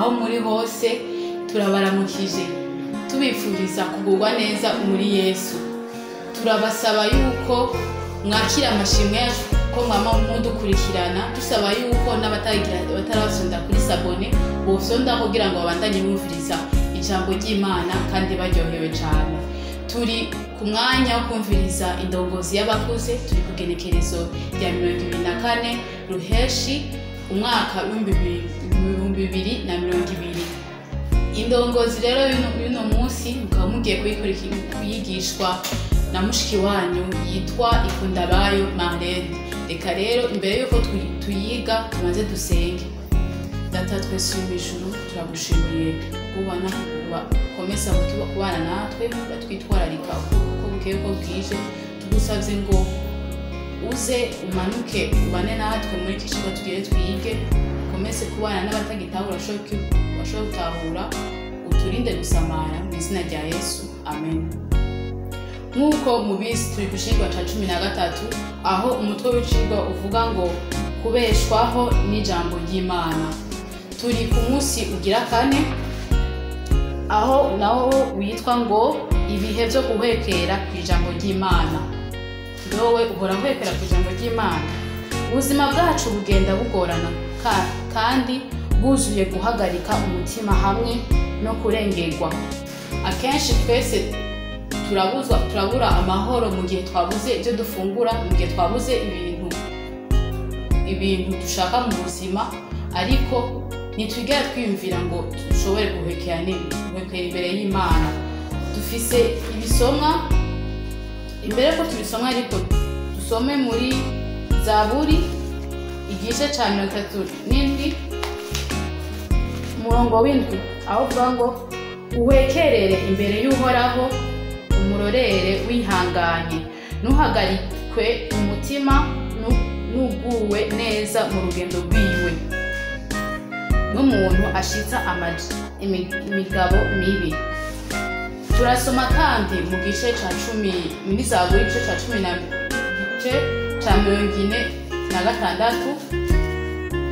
aho muri hose turabaramukije tubifuriza kugubwa neza muri Yesu. Turabasaba yuko mwakira amashimwe yacu ko mwama mudukurikirana, dusaba yuko n'abatarasonda kuri sabone bosonda kugira ngo babandanye bumviriza ijambo ry'Imana kandi baryohewe cyane. Turi ku mwanya wo kumviriza indongozi y'abakuze, turi ku genekerezo rya 2024 ruheshi umwaka w'ibihumbi 2020. Indongozi rero y'uno munsi mukaba mugiye kuyigishwa na mushiki wanyu yitwa Ikundabayo Marlene. Reka rero imbere yuko tuyiga tumaze dusenge. Data twese mw'ijuru, turagushimiye kubana komesa kubana natwe, batwitwararika uko bukeye ko bwije. Tugusavye ngo uze umanuke ubane natwe muri iki kigo tugiye twige, komese kubana n'abatagitahura bashobora gutahura, uturinde gusamara mu izina rya Yesu, amen. Nk'uko mubizi turi ku cigwa ca 13 aho umutwe w'icigwa uvuga ngo kubeshwaho n'ijambo ry'Imana. Turi ku munsi ugira 4 aho naho witwa ngo ibihe byo guhekera ku ijambo ry'Imana. Ndowe uhora guhekera ku ijambo ry'Imana. Ubuzima bwacu bugenda bugorana kandi bwuzuye guhagarika umutima hamwe no kurengerwa. Akenshi twese turabura amahoro mu gihe twabuze ibyo dufungura, mu gihe twabuze ibintu dushaka mu buzima, ariko ntitwigera twiyumvira ngo dushobore guhekera imbere y'Imana. Dufise ibisomwa imbere ko tubisomwa, ariko dusome muri Zaburi igice ca 37 umurongo w'indwi aho uvuga ngo uhekerere imbere y'Uhoraho, umurorere wihanganye, ntuhagarikwe umutima nuguwe neza mu rugendo rwiwe, n'umuntu ashitsa imigabo mibi. Turasoma kandi mu gice ca 10 muri Zaburi igice ca 46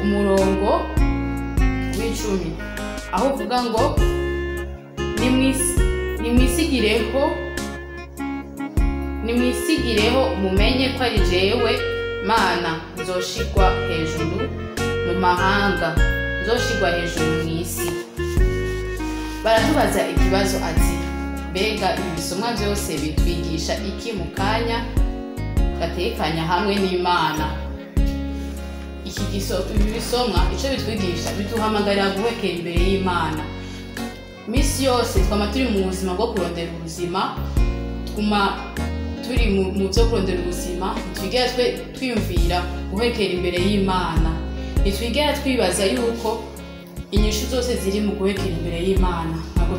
umurongo w'10 aho uvuga ngo nimwisigireho mumenye ko ari jewe Mana nzoshigwa hejuru mu mahanga, nzoshigwa hejuru mw'isi. Baratubaza ikibazo ati mbega ibisomwa byose bitwigisha iki mu kanya gatekanya hamwe n'Imana? Ibi bisomwa ico bitwigisha bituhamagarira guhekera imbere y'Imana. Misi yose twama turi mu buzima bwo kurondera ubuzima, turi mu byo kurondera ubuzima, ntitwigera twiyumvira guhekera imbere y'Imana. Ntitwigera twibaza yuko inyishu zose ziri mu guhekera imbere y'Imana. Ntabwo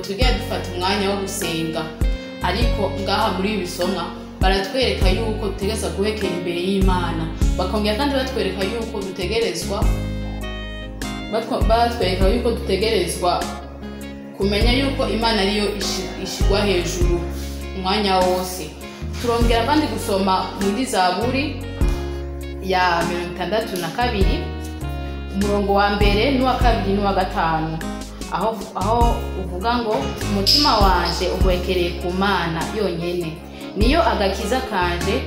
twigera dufata umwanya wo gusenga, ariko ngaha muri ibi bisomwa baratwereka yuko dutegerezwa guhekera imbere y'Imana. Bakongera kandi batwereka yuko dutegerezwa kumenya yuko Imana ariyo ishigwa hejuru umwanya wose. Turongera kandi gusoma muri Zaburi ya 62 umurongo wa mbere n'uwa kabiri n'uwa gatanu aho uvuga ngo umutima wanje uhwekereye ku Mana yonyene, niyo agakiza kanje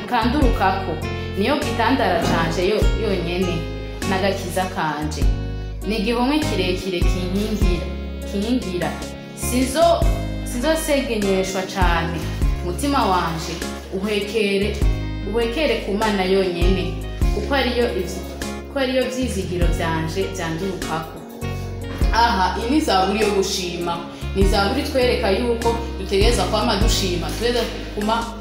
kandurukako, niyo gitandara canje yonyene n'agakiza kanje. Ni igihome kirekire kinkingira, sizosegenyeshwa cane. Umutima wanje uhwekere ku Mana yonyene, kuko ariyo vyizigiro vyanje vyandurukako. Aha ini Zaburi yo gushima, ni Zaburi twereka yuko dutegereza kwama dushima, tuweza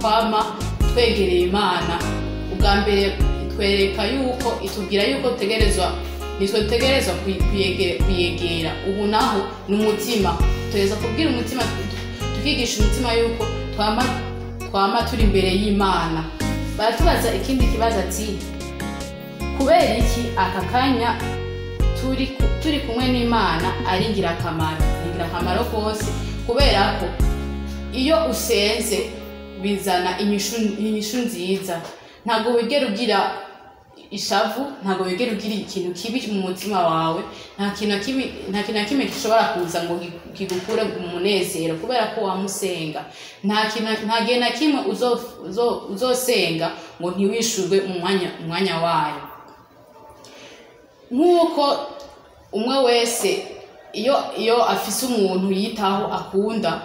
kwama twegereye Imana. Ubwa mbere twereka yuko itubwira yuko dutegerezwa kuyegera. Ubu naho n'umutima, tuweza kubwira umutima, tukigisha umutima yuko twama turi imbere y'Imana. Baratubaza ikindi kibazo ati kubera iki aka kanya turi kumwe n'Imana ari ingirakamaro kose? Kubera ko iyo usenze bizana inyishu nziza. Ntabwo wigera ugira ishavu ntago wegera ugira ikintu kibi mu mutima wawe, nta kintu na kimwe gishobora kuza ngo kigukure mu munezero kubera ko wamusenga. Nta gihe na kimwe uzosenga ngo ntiwishurwe mu mwanya wayo. Nk'uko umwe wese iyo afise umuntu yitaho akunda,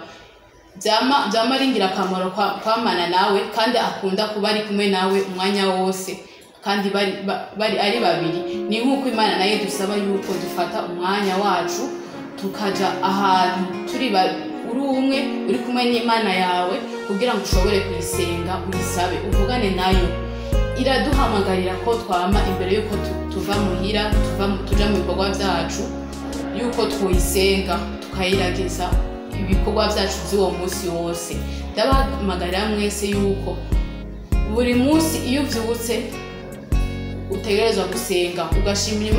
byama ari ingirakamaro kwamana nawe kandi akunda kuba ari kumwe nawe umwanya wose kandi bari ari babiri. Ni nk'uko Imana nayo dusaba yuko dufata umwanya wacu tukaja ahantu turi uri umwe uri kumwe n'Imana yawe kugira ngo ushobore kuyisenga, uyisabe, uvugane nayo. Iraduhamagarira ko twama imbere yuko tuva muhira tuja mu bikorwa byacu yuko twoyisenga tukayirageza ibikorwa byacu by'uwo munsi wose. Ndabahamagarira mwese yuko buri munsi iyo uvyutse utegerezwa gusenga, ugashimira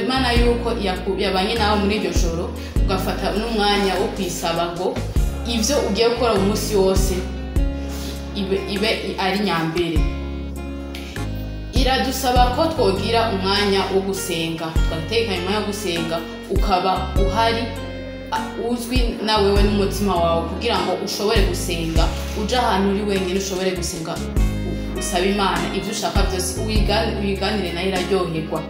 Imana yuko yabanye nawe muri iryo joro, ugafata n'umwanya wo kwisaba ngo ivyo ugiye gukora umunsi wose ibe ari nyambere. Iradusaba ko twogira umwanya wo gusenga, tugatekanya umwanya wo gusenga, ukaba uhari uzwi na wewe n'umutima wawe kugira ngo ushobore gusenga, uja ahantu uri wenyine ushobore gusenga, usaba Imana ivyo ushaka byose, uyiganire nayo iraryoherwa.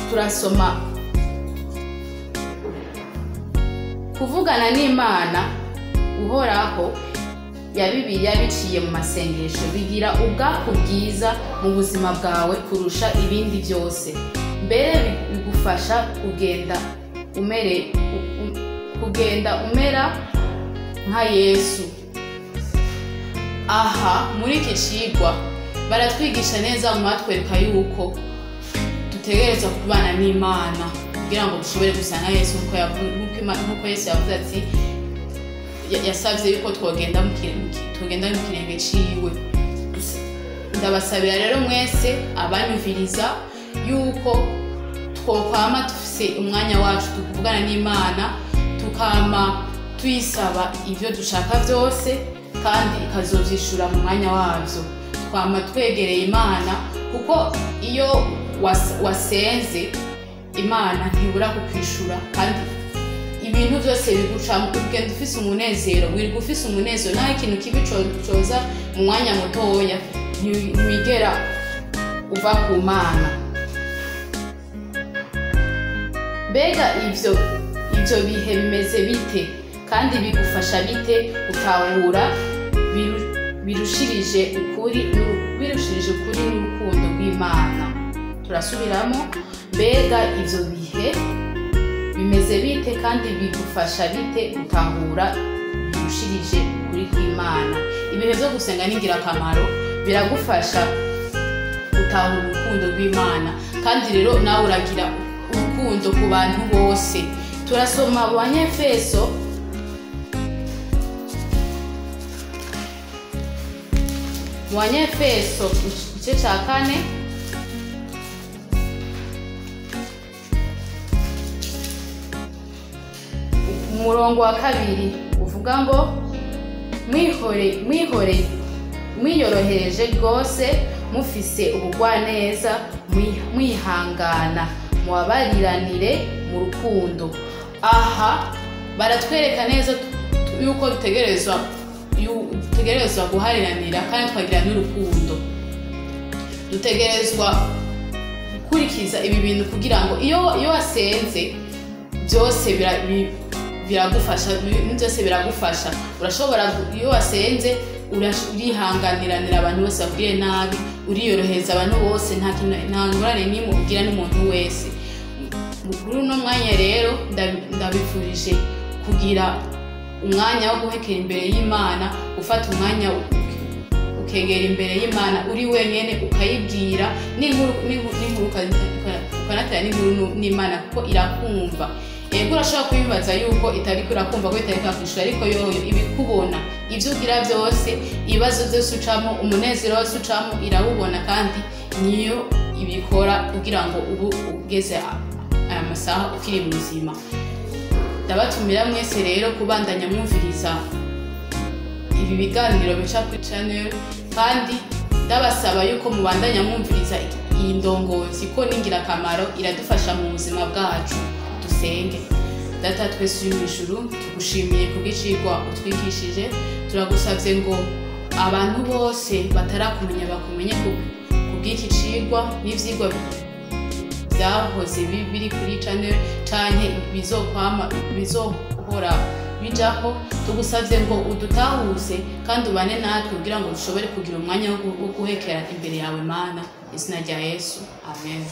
Turasoma kuvugana n'Imana uhoraho ya Bibiliya biciye mu masengesho bigira ubwako bwiza mu buzima bwawe kurusha ibindi byose. Mbere bigufasha kugenda umera nka Yesu. Aha muri iki cigwa baratwigisha neza mu matwereka yuko dutegerezwa kubana n'Imana kugira ngo dushobore gusa na Yesu, nk'uko Yesu yavuze ati yasavye yuko twogenda mu kirenge ciwe. Ndabasabira rero mwese abanyumviriza yuko twokwama dufise umwanya wacu tukuvugana n'Imana, tukama tuyisaba ivyo dushaka byose kandi ikazovyishura mu mwanya wavyo. Twama twegereye Imana kuko iyo wasenze Imana ntibura kukwishura, kandi ibintu byose bigucamo ugenda ufise umunezero, wirirwa ufise umunezero. Naho ikintu kibi coza mu mwanya mutoya ntiwigera uva ku Mana. Mbega ivyo bihe bimeze bite kandi bigufasha bite gutahura birushirije ukuri n'urukundo rw'Imana? Turasubiramo, mbega ivyo bihe bimeze bite kandi bigufasha bite gutahura birushirije ukuri kw'Imana? Ibihe byo gusenga ni ingirakamaro, biragufasha gutahura urukundo rw'Imana, kandi rero nawe uragira urukundo ku bantu bose. Turasoma mu Banyefeso igice ca 4 umurongo wa 2 uvuga ngo mwiyorohereje rwose mufise ubugwaneza, mwihangana, mubabariranire mu rukundo. Aha baratwereka neza yuko dutegerezwa guhariranira kandi twagira n'urukundo. Dutegerezwa gukurikiza ibi bintu kugira ngo iyo wasenze byose biragufasha, byose biragufasha. Urashobora iyo wasenze urihanganiranira abantu bose bakugire nabi, uriyorohereza abantu bose, nta ngorane n'imwe ugira n'umuntu wese. Muri uno mwanya rero ndabifurije kugira umwanya wo guhekera imbere y'Imana, ufata umwanya ukegera imbere y'Imana uri wenyene, ukayibwira n'inkuru ukanatera n'inkuru n'Imana kuko irakumva. Yego urashobora kubibaza yuko itariko irakumva ko itariko kwishura, ariko yoyo ibikubona, ivyo ugira byose, ibibazo byose ucamo, umunezero wose ucamo irawubona, kandi niyo ibikora kugira ngo ubu ugeze aya masaha ukiri muzima. Ndabatumira mwese rero kubandanya mwumviriza ibi biganiro bica kuri channel, kandi ndabasaba yuko mubandanya mwumviriza iyi ndongozi ko n'ingirakamaro iradufasha mu buzima bwacu. Dusenge. Data twese uri mw'ijuru, tugushimiye kubw'icigwa utwigishije, turagusavye ngo abantu bose batarakumenya bakumenye kubw'iki cigwa n'ivyigwa vyahoze biri kuri channel canke bizohora bijaho. Tugusavye ngo udutahuze kandi ubane natwe kugira ngo dushobore kugira umwanya wo guhekera imbere yawe Mana. Izina rya Yesu. Amen.